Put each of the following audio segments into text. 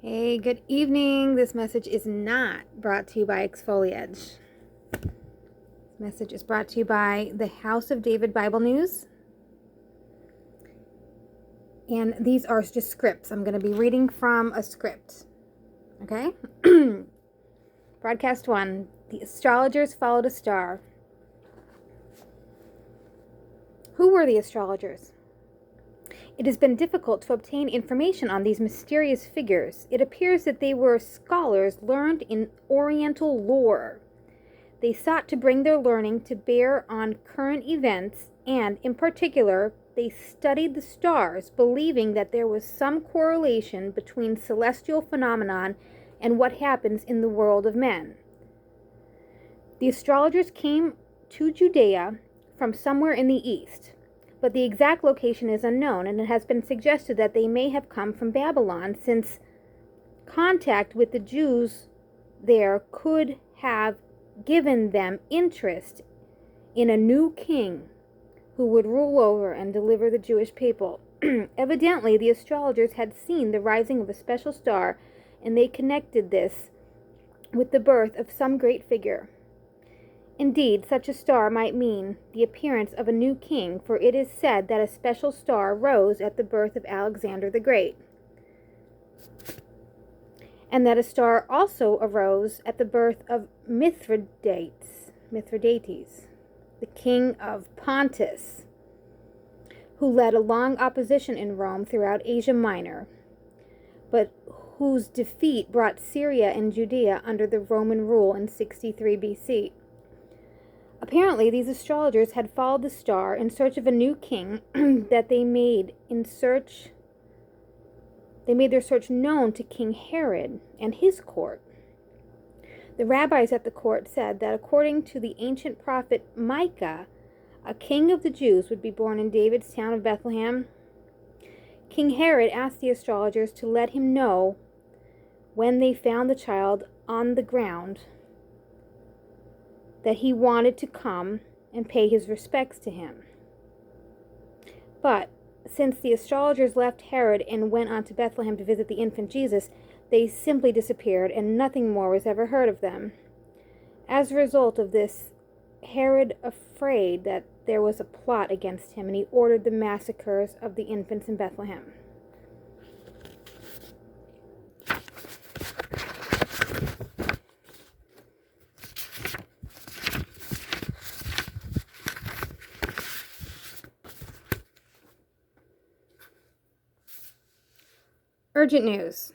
Hey, good evening. This message is not brought to you by Exfoliage. This message is brought to you by the House of David Bible News. And these are just scripts. I'm going to be reading from a script. Okay? Broadcast 1. The astrologers followed a star. Who were the astrologers? It has been difficult to obtain information on these mysterious figures. It appears that they were scholars learned in Oriental lore. They sought to bring their learning to bear on current events, and, in particular, they studied the stars, believing that there was some correlation between celestial phenomenon and what happens in the world of men. The astrologers came to Judea from somewhere in the east, but the exact location is unknown, and it has been suggested that they may have come from Babylon, since contact with the Jews there could have given them interest in a new king who would rule over and deliver the Jewish people. Evidently, the astrologers had seen the rising of a special star, and they connected this with the birth of some great figure. Indeed, such a star might mean the appearance of a new king, for it is said that a special star rose at the birth of Alexander the Great, and that a star also arose at the birth of Mithridates, the king of Pontus, who led a long opposition in Rome throughout Asia Minor, but whose defeat brought Syria and Judea under the Roman rule in 63 BC. Apparently, these astrologers had followed the star in search of a new king that they made their search known to King Herod and his court. The rabbis at the court said that according to the ancient prophet Micah, a king of the Jews would be born in David's town of Bethlehem. King Herod asked the astrologers to let him know when they found the child on the ground that he wanted to come and pay his respects to him. But since the astrologers left Herod and went on to Bethlehem to visit the infant Jesus, they simply disappeared, and nothing more was ever heard of them. As a result of this, Herod afraid that there was a plot against him, and he ordered the massacres of the infants in Bethlehem. Urgent news.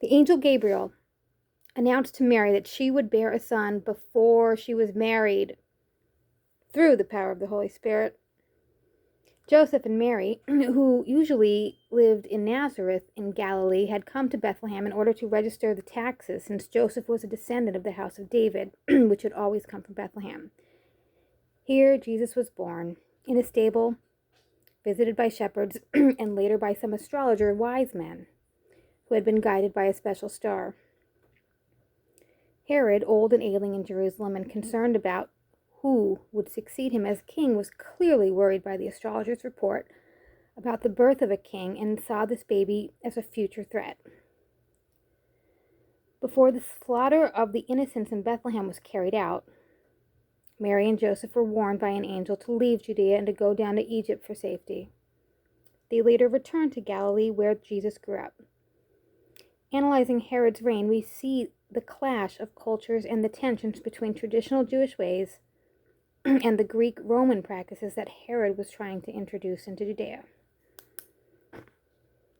The angel Gabriel announced to Mary that she would bear a son before she was married through the power of the Holy Spirit. Joseph and Mary, who usually lived in Nazareth in Galilee, had come to Bethlehem in order to register the taxes, since Joseph was a descendant of the house of David, which had always come from Bethlehem. Here Jesus was born, in a stable, visited by shepherds, and later by some astrologer wise men who had been guided by a special star. Herod, old and ailing in Jerusalem and concerned about who would succeed him as king, was clearly worried by the astrologer's report about the birth of a king and saw this baby as a future threat. Before the slaughter of the innocents in Bethlehem was carried out, Mary and Joseph were warned by an angel to leave Judea and to go down to Egypt for safety. They later returned to Galilee, where Jesus grew up. Analyzing Herod's reign, we see the clash of cultures and the tensions between traditional Jewish ways and the Greek-Roman practices that Herod was trying to introduce into Judea.